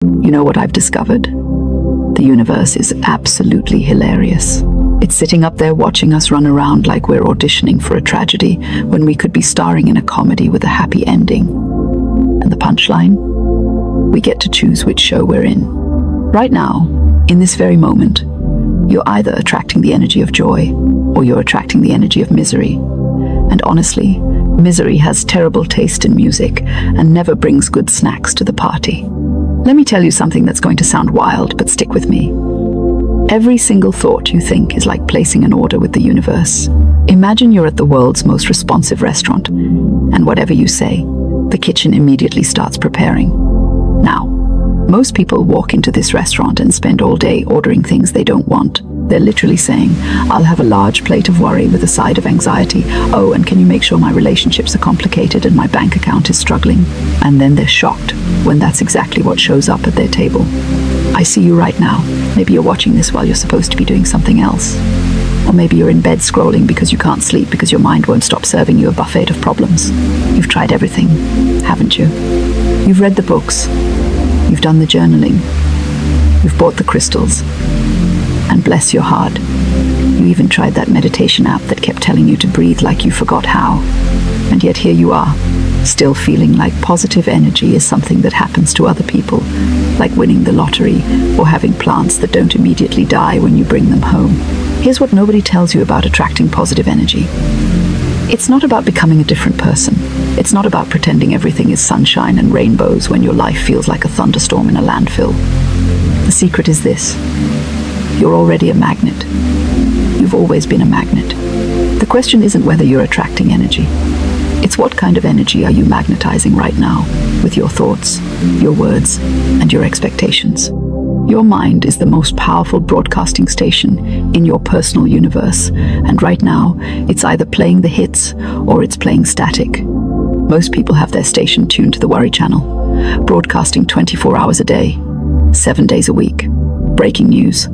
You know what I've discovered? The universe is absolutely hilarious. It's sitting up there watching us run around like we're auditioning for a tragedy when we could be starring in a comedy with a happy ending. And the punchline? We get to choose which show we're in. Right now, in this very moment, you're either attracting the energy of joy or you're attracting the energy of misery. And honestly, misery has terrible taste in music and never brings good snacks to the party. Let me tell you something that's going to sound wild, but stick with me. Every single thought you think is like placing an order with the universe. Imagine you're at the world's most responsive restaurant, and whatever you say, the kitchen immediately starts preparing. Now, most people walk into this restaurant and spend all day ordering things they don't want. They're literally saying, I'll have a large plate of worry with a side of anxiety. Oh, and can you make sure my relationships are complicated and my bank account is struggling? And then they're shocked when that's exactly what shows up at their table. I see you right now. Maybe you're watching this while you're supposed to be doing something else. Or maybe you're in bed scrolling because you can't sleep because your mind won't stop serving you a buffet of problems. You've tried everything, haven't you? You've read the books. You've done the journaling. You've bought the crystals. And bless your heart, you even tried that meditation app that kept telling you to breathe like you forgot how. And yet here you are, still feeling like positive energy is something that happens to other people, like winning the lottery or having plants that don't immediately die when you bring them home. Here's what nobody tells you about attracting positive energy. It's not about becoming a different person. It's not about pretending everything is sunshine and rainbows when your life feels like a thunderstorm in a landfill. The secret is this. You're already a magnet. You've always been a magnet. The question isn't whether you're attracting energy. It's what kind of energy are you magnetizing right now with your thoughts, your words, and your expectations. Your mind is the most powerful broadcasting station in your personal universe, and right now, it's either playing the hits or it's playing static. Most people have their station tuned to the worry channel, broadcasting 24 hours a day, 7 days a week. Breaking news.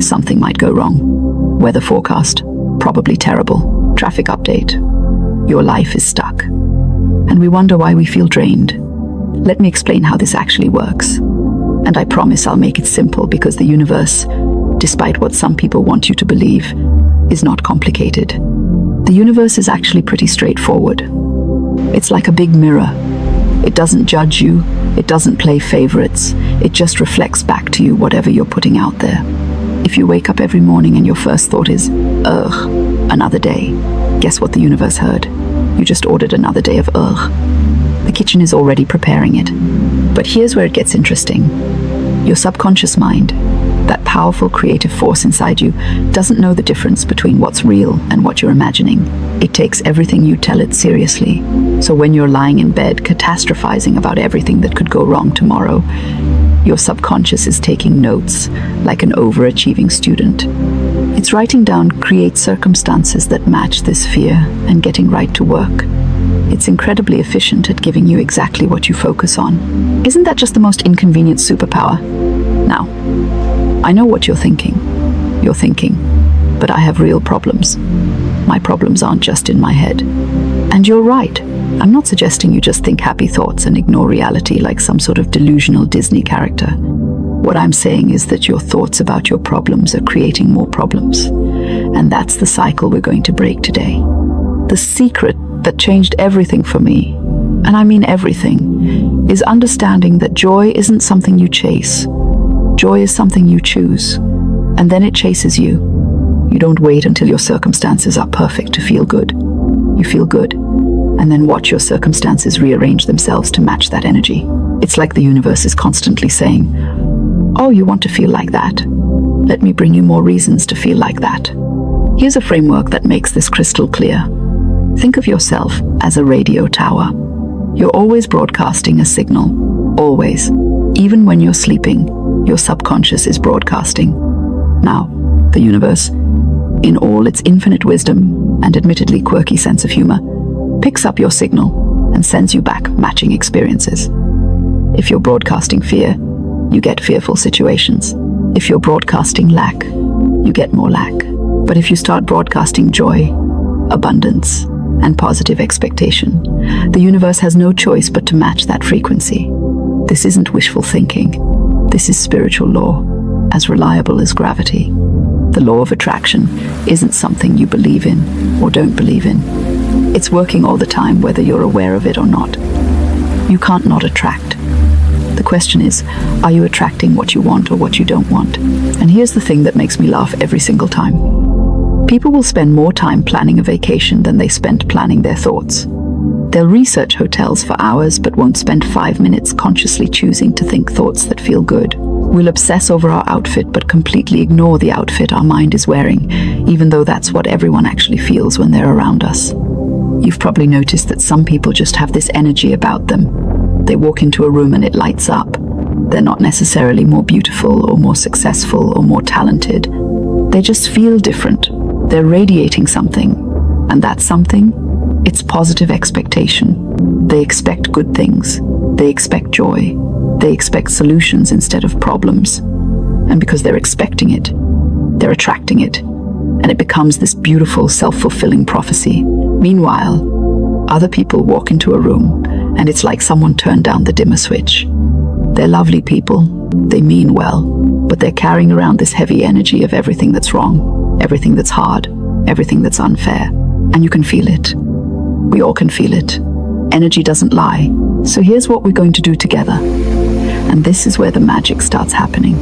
Something might go wrong. Weather forecast, probably terrible. Traffic update. Your life is stuck. And we wonder why we feel drained. Let me explain how this actually works. And I promise I'll make it simple because the universe, despite what some people want you to believe, is not complicated. The universe is actually pretty straightforward. It's like a big mirror. It doesn't judge you. It doesn't play favorites. It just reflects back to you whatever you're putting out there. If you wake up every morning and your first thought is, ugh, another day, guess what the universe heard? You just ordered another day of ugh. The kitchen is already preparing it. But here's where it gets interesting. Your subconscious mind, that powerful creative force inside you, doesn't know the difference between what's real and what you're imagining. It takes everything you tell it seriously. So when you're lying in bed catastrophizing about everything that could go wrong tomorrow, your subconscious is taking notes like an overachieving student. It's writing down create circumstances that match this fear and getting right to work. It's incredibly efficient at giving you exactly what you focus on. Isn't that just the most inconvenient superpower? Now, I know what you're thinking. You're thinking, but I have real problems. My problems aren't just in my head. And you're right. I'm not suggesting you just think happy thoughts and ignore reality like some sort of delusional Disney character. What I'm saying is that your thoughts about your problems are creating more problems. And that's the cycle we're going to break today. The secret that changed everything for me, and I mean everything, is understanding that joy isn't something you chase. Joy is something you choose, and then it chases you. You don't wait until your circumstances are perfect to feel good. You feel good, and then watch your circumstances rearrange themselves to match that energy. It's like the universe is constantly saying, oh, you want to feel like that? Let me bring you more reasons to feel like that. Here's a framework that makes this crystal clear. Think of yourself as a radio tower. You're always broadcasting a signal. Always. Even when you're sleeping, your subconscious is broadcasting. Now, the universe, in all its infinite wisdom and admittedly quirky sense of humor, picks up your signal and sends you back matching experiences. If you're broadcasting fear, you get fearful situations. If you're broadcasting lack, you get more lack. But if you start broadcasting joy, abundance, and positive expectation, the universe has no choice but to match that frequency. This isn't wishful thinking. This is spiritual law, as reliable as gravity. The law of attraction isn't something you believe in or don't believe in. It's working all the time, whether you're aware of it or not. You can't not attract. The question is, are you attracting what you want or what you don't want? And here's the thing that makes me laugh every single time. People will spend more time planning a vacation than they spent planning their thoughts. They'll research hotels for hours but won't spend 5 minutes consciously choosing to think thoughts that feel good. We'll obsess over our outfit but completely ignore the outfit our mind is wearing, even though that's what everyone actually feels when they're around us. You've probably noticed that some people just have this energy about them. They walk into a room and it lights up. They're not necessarily more beautiful or more successful or more talented. They just feel different. They're radiating something. And that something? It's positive expectation. They expect good things. They expect joy. They expect solutions instead of problems. And because they're expecting it, they're attracting it. And it becomes this beautiful, self-fulfilling prophecy. Meanwhile, other people walk into a room and it's like someone turned down the dimmer switch. They're lovely people. They mean well. But they're carrying around this heavy energy of everything that's wrong, everything that's hard, everything that's unfair. And you can feel it. We all can feel it. Energy doesn't lie. So here's what we're going to do together. And this is where the magic starts happening.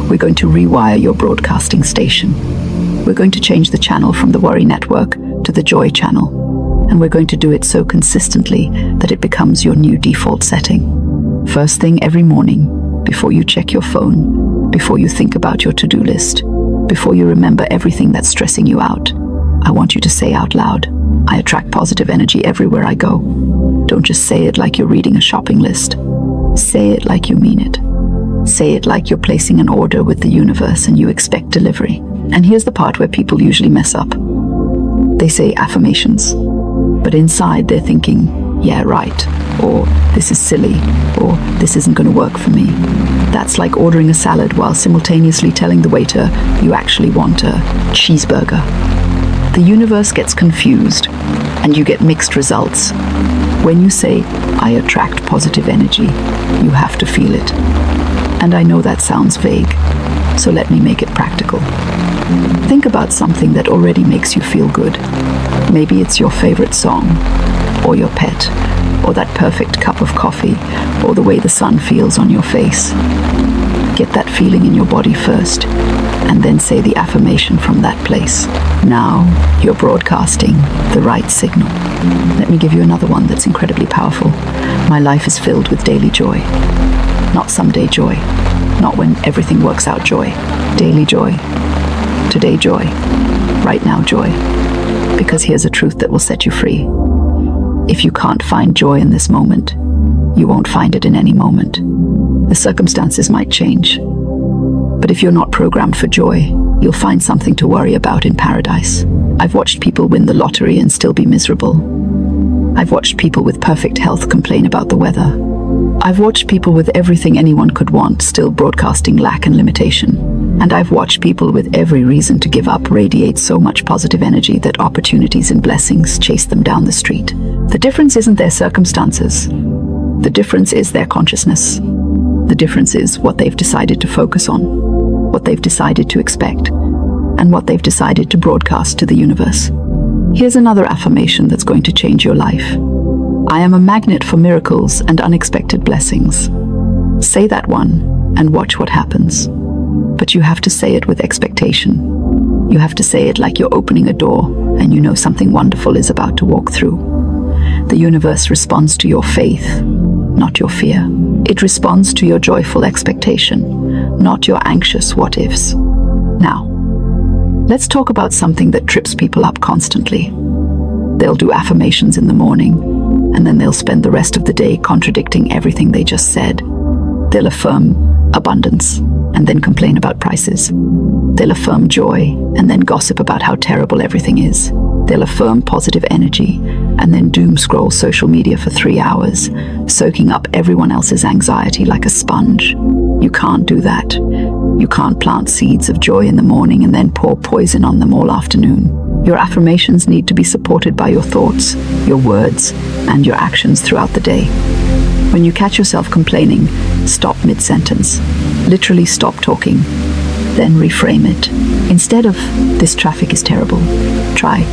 We're going to rewire your broadcasting station. We're going to change the channel from the worry network to the joy channel. And we're going to do it so consistently that it becomes your new default setting. First thing every morning, before you check your phone, before you think about your to-do list, before you remember everything that's stressing you out, I want you to say out loud, I attract positive energy everywhere I go. Don't just say it like you're reading a shopping list. Say it like you mean it. Say it like you're placing an order with the universe and you expect delivery. And here's the part where people usually mess up. They say affirmations, but inside they're thinking, yeah, right, or this is silly, or this isn't going to work for me. That's like ordering a salad while simultaneously telling the waiter you actually want a cheeseburger. The universe gets confused and you get mixed results. When you say, I attract positive energy, you have to feel it. And I know that sounds vague, so let me make it practical. Think about something that already makes you feel good. Maybe it's your favorite song, or your pet, or that perfect cup of coffee, or the way the sun feels on your face. Get that feeling in your body first, and then say the affirmation from that place. Now, you're broadcasting the right signal. Let me give you another one that's incredibly powerful. My life is filled with daily joy. Not someday joy. Not when everything works out joy. Daily joy. Today joy. Right now joy. Because here's a truth that will set you free. If you can't find joy in this moment, you won't find it in any moment. The circumstances might change. But if you're not programmed for joy, you'll find something to worry about in paradise. I've watched people win the lottery and still be miserable. I've watched people with perfect health complain about the weather. I've watched people with everything anyone could want still broadcasting lack and limitation. And I've watched people with every reason to give up radiate so much positive energy that opportunities and blessings chase them down the street. The difference isn't their circumstances. The difference is their consciousness. The difference is what they've decided to focus on, what they've decided to expect, and what they've decided to broadcast to the universe. Here's another affirmation that's going to change your life. I am a magnet for miracles and unexpected blessings. Say that one and watch what happens. But you have to say it with expectation. You have to say it like you're opening a door and you know something wonderful is about to walk through. The universe responds to your faith, not your fear. It responds to your joyful expectation, not your anxious what-ifs. Now, let's talk about something that trips people up constantly. They'll do affirmations in the morning, and then they'll spend the rest of the day contradicting everything they just said. They'll affirm abundance, and then complain about prices. They'll affirm joy, and then gossip about how terrible everything is. They'll affirm positive energy, and then doom scroll social media for 3 hours, soaking up everyone else's anxiety like a sponge. You can't do that. You can't plant seeds of joy in the morning and then pour poison on them all afternoon. Your affirmations need to be supported by your thoughts, your words, and your actions throughout the day. When you catch yourself complaining, stop mid-sentence. Literally stop talking, then reframe it. Instead of, "This traffic is terrible," try,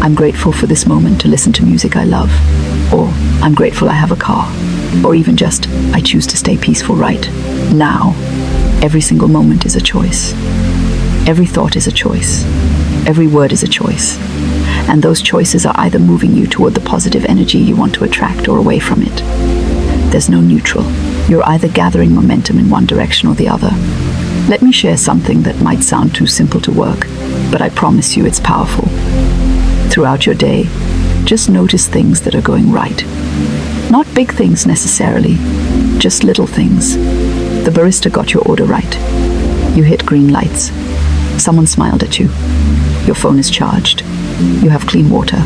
"I'm grateful for this moment to listen to music I love," or "I'm grateful I have a car," or even just, "I choose to stay peaceful right now." Every single moment is a choice. Every thought is a choice. Every word is a choice. And those choices are either moving you toward the positive energy you want to attract or away from it. There's no neutral. You're either gathering momentum in one direction or the other. Let me share something that might sound too simple to work, but I promise you it's powerful. Throughout your day, just notice things that are going right. Not big things necessarily, just little things. The barista got your order right. You hit green lights. Someone smiled at you. Your phone is charged. You have clean water.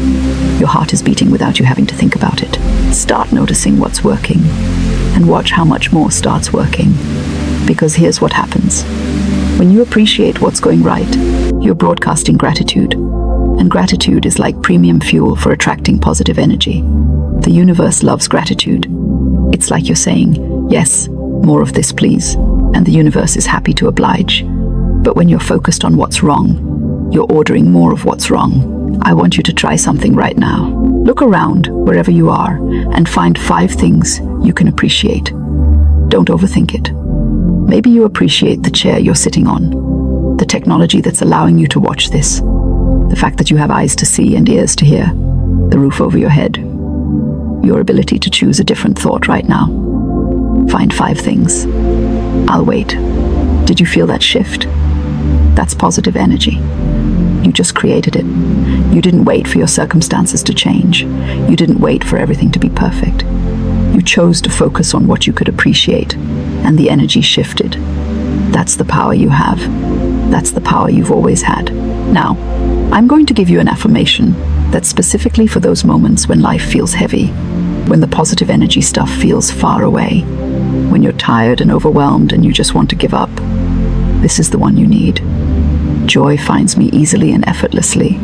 Your heart is beating without you having to think about it. Start noticing what's working and watch how much more starts working. Because here's what happens. When you appreciate what's going right, you're broadcasting gratitude. And gratitude is like premium fuel for attracting positive energy. The universe loves gratitude. It's like you're saying, "Yes, more of this, please." And the universe is happy to oblige. But when you're focused on what's wrong, you're ordering more of what's wrong. I want you to try something right now. Look around wherever you are and find 5 things you can appreciate. Don't overthink it. Maybe you appreciate the chair you're sitting on, the technology that's allowing you to watch this, the fact that you have eyes to see and ears to hear, the roof over your head, your ability to choose a different thought right now. Find 5 things. I'll wait. Did you feel that shift? That's positive energy. You just created it. You didn't wait for your circumstances to change. You didn't wait for everything to be perfect. You chose to focus on what you could appreciate, and the energy shifted. That's the power you have. That's the power you've always had. Now, I'm going to give you an affirmation that's specifically for those moments when life feels heavy, when the positive energy stuff feels far away, when you're tired and overwhelmed and you just want to give up. This is the one you need. Joy finds me easily and effortlessly.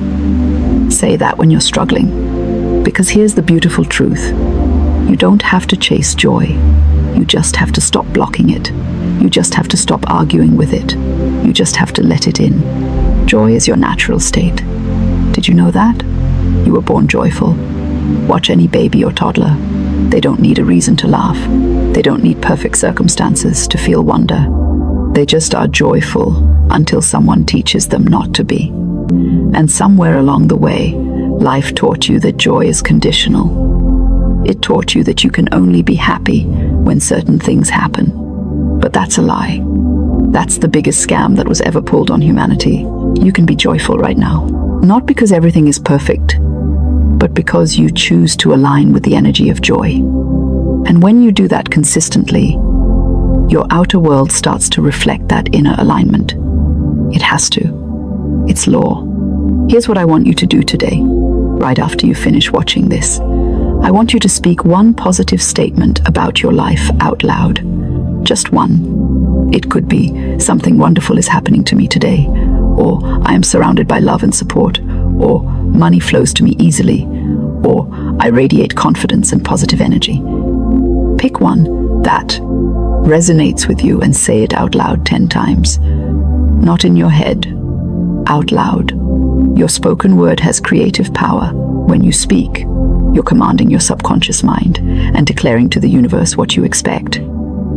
Say that when you're struggling. Because here's the beautiful truth. You don't have to chase joy. You just have to stop blocking it. You just have to stop arguing with it. You just have to let it in. Joy is your natural state. Did you know that? You were born joyful. Watch any baby or toddler. They don't need a reason to laugh. They don't need perfect circumstances to feel wonder. They just are joyful until someone teaches them not to be. And somewhere along the way, life taught you that joy is conditional. It taught you that you can only be happy when certain things happen. But that's a lie. That's the biggest scam that was ever pulled on humanity. You can be joyful right now. Not because everything is perfect, but because you choose to align with the energy of joy. And when you do that consistently, your outer world starts to reflect that inner alignment. It has to. It's law. Here's what I want you to do today, right after you finish watching this. I want you to speak one positive statement about your life out loud. Just one. It could be, "Something wonderful is happening to me today," or "I am surrounded by love and support," or "Money flows to me easily," or "I radiate confidence and positive energy." Pick one that resonates with you and say it out loud 10 times. Not in your head, out loud. Your spoken word has creative power. When you speak, you're commanding your subconscious mind and declaring to the universe what you expect.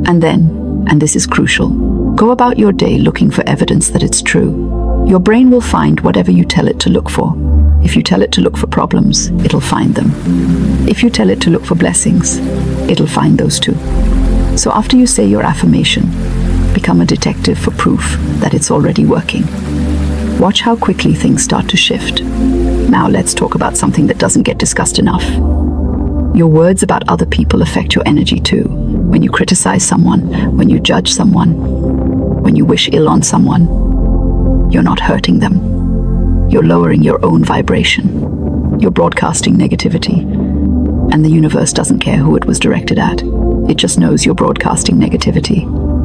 And then, and this is crucial, go about your day looking for evidence that it's true. Your brain will find whatever you tell it to look for. If you tell it to look for problems, it'll find them. If you tell it to look for blessings, it'll find those too. So after you say your affirmation, become a detective for proof that it's already working. Watch how quickly things start to shift. Now let's talk about something that doesn't get discussed enough. Your words about other people affect your energy too. When you criticize someone, when you judge someone, when you wish ill on someone, you're not hurting them. You're lowering your own vibration. You're broadcasting negativity. And the universe doesn't care who it was directed at. It just knows you're broadcasting negativity,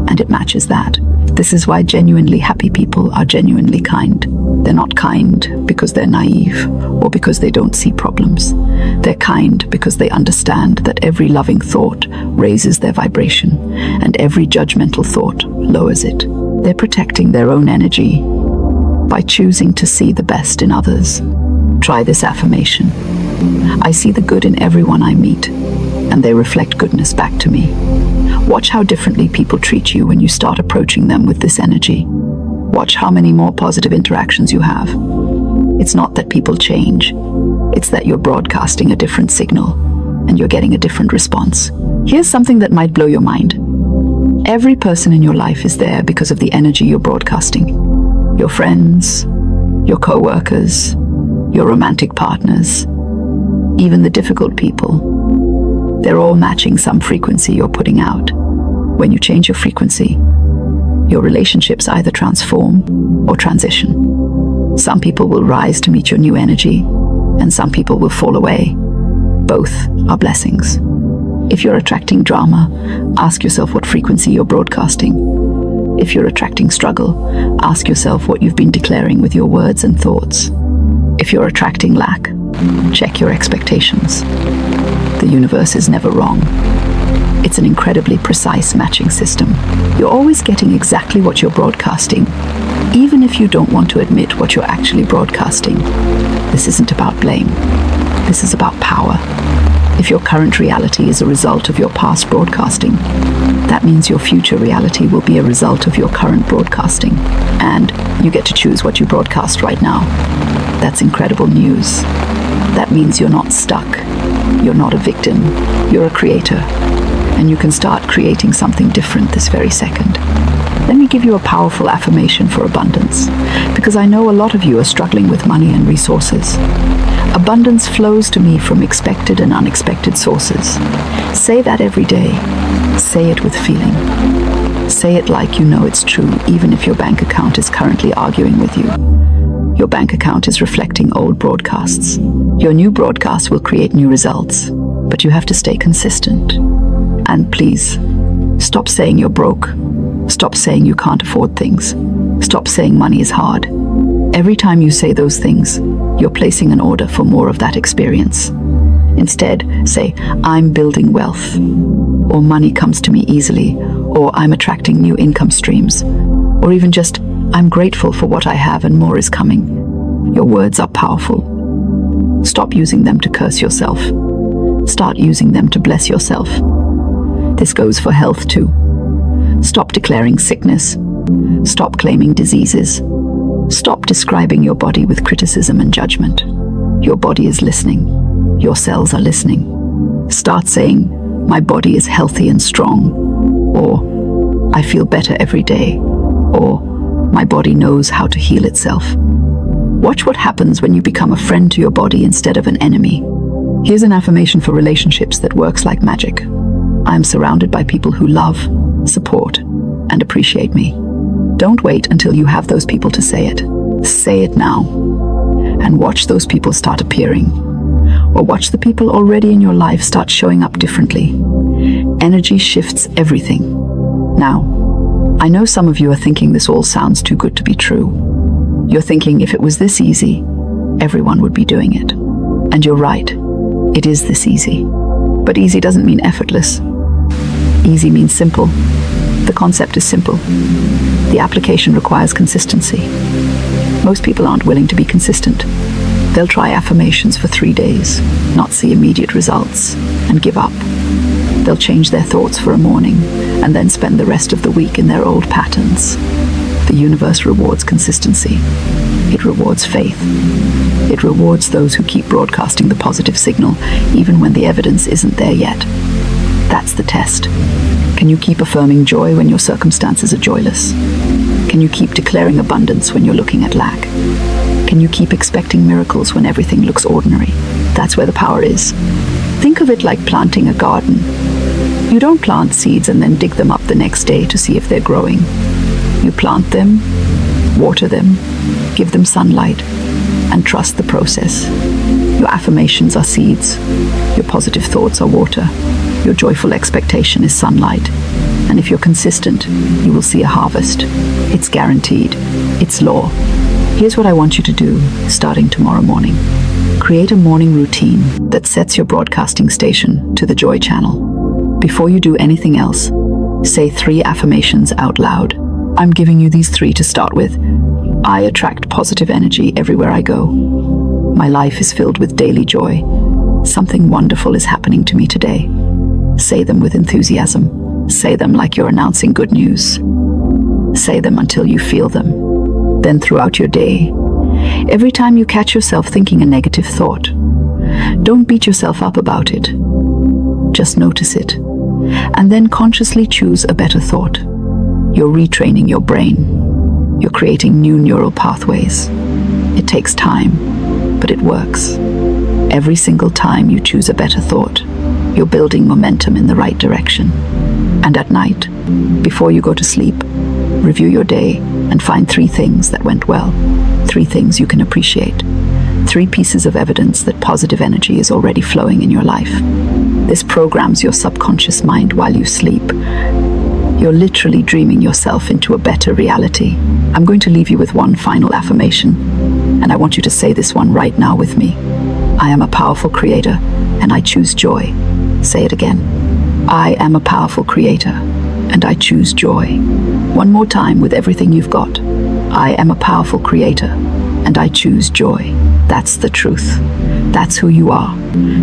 and it matches that. This is why genuinely happy people are genuinely kind. They're not kind because they're naive or because they don't see problems. They're kind because they understand that every loving thought raises their vibration and every judgmental thought lowers it. They're protecting their own energy by choosing to see the best in others. Try this affirmation. I see the good in everyone I meet, and they reflect goodness back to me. Watch how differently people treat you when you start approaching them with this energy. Watch how many more positive interactions you have. It's not that people change. It's that you're broadcasting a different signal, and you're getting a different response. Here's something that might blow your mind. Every person in your life is there because of the energy you're broadcasting. Your friends, your co-workers, your romantic partners, even the difficult people. They're all matching some frequency you're putting out. When you change your frequency, your relationships either transform or transition. Some people will rise to meet your new energy, and some people will fall away. Both are blessings. If you're attracting drama, ask yourself what frequency you're broadcasting. If you're attracting struggle, ask yourself what you've been declaring with your words and thoughts. If you're attracting lack, check your expectations. The universe is never wrong. It's an incredibly precise matching system. You're always getting exactly what you're broadcasting, even if you don't want to admit what you're actually broadcasting. This isn't about blame. This is about power. If your current reality is a result of your past broadcasting, that means your future reality will be a result of your current broadcasting. And you get to choose what you broadcast right now. That's incredible news. That means you're not stuck. You're not a victim. You're a creator. And you can start creating something different this very second. Let me give you a powerful affirmation for abundance, because I know a lot of you are struggling with money and resources. Abundance flows to me from expected and unexpected sources. Say that every day. Say it with feeling. Say it like you know it's true, even if your bank account is currently arguing with you. Your bank account is reflecting old broadcasts. Your new broadcast will create new results, but you have to stay consistent. And please, stop saying you're broke. Stop saying you can't afford things. Stop saying money is hard. Every time you say those things, you're placing an order for more of that experience. Instead, say, I'm building wealth, or money comes to me easily, or I'm attracting new income streams, or even just, I'm grateful for what I have and more is coming. Your words are powerful. Stop using them to curse yourself. Start using them to bless yourself. This goes for health too. Stop declaring sickness. Stop claiming diseases. Stop describing your body with criticism and judgment. Your body is listening. Your cells are listening. Start saying, my body is healthy and strong, or I feel better every day, or my body knows how to heal itself. Watch what happens when you become a friend to your body instead of an enemy. Here's an affirmation for relationships that works like magic. I am surrounded by people who love, support, and appreciate me. Don't wait until you have those people to say it. Say it now. And watch those people start appearing. Or watch the people already in your life start showing up differently. Energy shifts everything. Now, I know some of you are thinking this all sounds too good to be true. You're thinking if it was this easy, everyone would be doing it. And you're right. It is this easy. But easy doesn't mean effortless. Easy means simple. The concept is simple. The application requires consistency. Most people aren't willing to be consistent. They'll try affirmations for 3 days, not see immediate results, and give up. They'll change their thoughts for a morning, and then spend the rest of the week in their old patterns. The universe rewards consistency. It rewards faith. It rewards those who keep broadcasting the positive signal, even when the evidence isn't there yet. That's the test. Can you keep affirming joy when your circumstances are joyless? Can you keep declaring abundance when you're looking at lack? Can you keep expecting miracles when everything looks ordinary? That's where the power is. Think of it like planting a garden. You don't plant seeds and then dig them up the next day to see if they're growing. You plant them, water them, give them sunlight, and trust the process. Your affirmations are seeds. Your positive thoughts are water. Your joyful expectation is sunlight. And if you're consistent, you will see a harvest. It's guaranteed. It's law. Here's what I want you to do starting tomorrow morning. Create a morning routine that sets your broadcasting station to the Joy channel. Before you do anything else, say 3 affirmations out loud. I'm giving you these 3 to start with. I attract positive energy everywhere I go. My life is filled with daily joy. Something wonderful is happening to me today. Say them with enthusiasm. Say them like you're announcing good news. Say them until you feel them. Then throughout your day, every time you catch yourself thinking a negative thought, don't beat yourself up about it. Just notice it, and then consciously choose a better thought. You're retraining your brain. You're creating new neural pathways. It takes time, but it works. Every single time you choose a better thought, you're building momentum in the right direction. And at night, before you go to sleep, review your day and find 3 things that went well, 3 things you can appreciate, 3 pieces of evidence that positive energy is already flowing in your life. This programs your subconscious mind while you sleep. You're literally dreaming yourself into a better reality. I'm going to leave you with one final affirmation, and I want you to say this one right now with me. I am a powerful creator, and I choose joy. Say it again. I am a powerful creator, and I choose joy. One more time with everything you've got. I am a powerful creator, and I choose joy. That's the truth. That's who you are.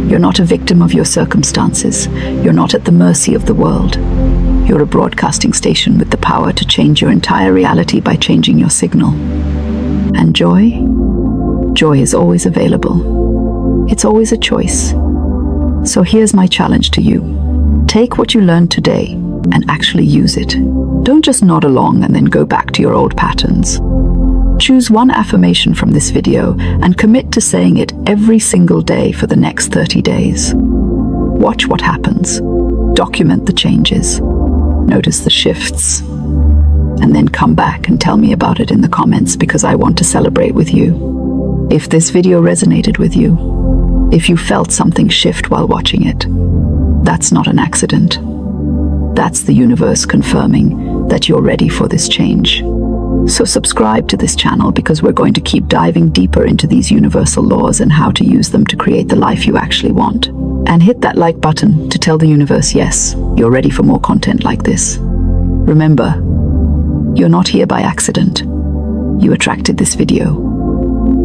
You're not a victim of your circumstances. You're not at the mercy of the world. You're a broadcasting station with the power to change your entire reality by changing your signal. And joy? Joy is always available. It's always a choice. So here's my challenge to you. Take what you learned today and actually use it. Don't just nod along and then go back to your old patterns. Choose one affirmation from this video and commit to saying it every single day for the next 30 days. Watch what happens. Document the changes. Notice the shifts. And then come back and tell me about it in the comments, because I want to celebrate with you. If this video resonated with you, if you felt something shift while watching it, that's not an accident. That's the universe confirming that you're ready for this change. So subscribe to this channel, because we're going to keep diving deeper into these universal laws and how to use them to create the life you actually want. And hit that like button to tell the universe, yes, you're ready for more content like this. Remember, you're not here by accident. You attracted this video.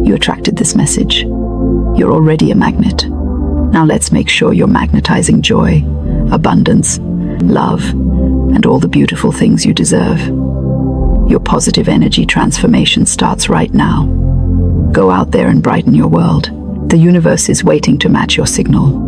You attracted this message. You're already a magnet. Now let's make sure you're magnetizing joy, abundance, love, and all the beautiful things you deserve. Your positive energy transformation starts right now. Go out there and brighten your world. The universe is waiting to match your signal.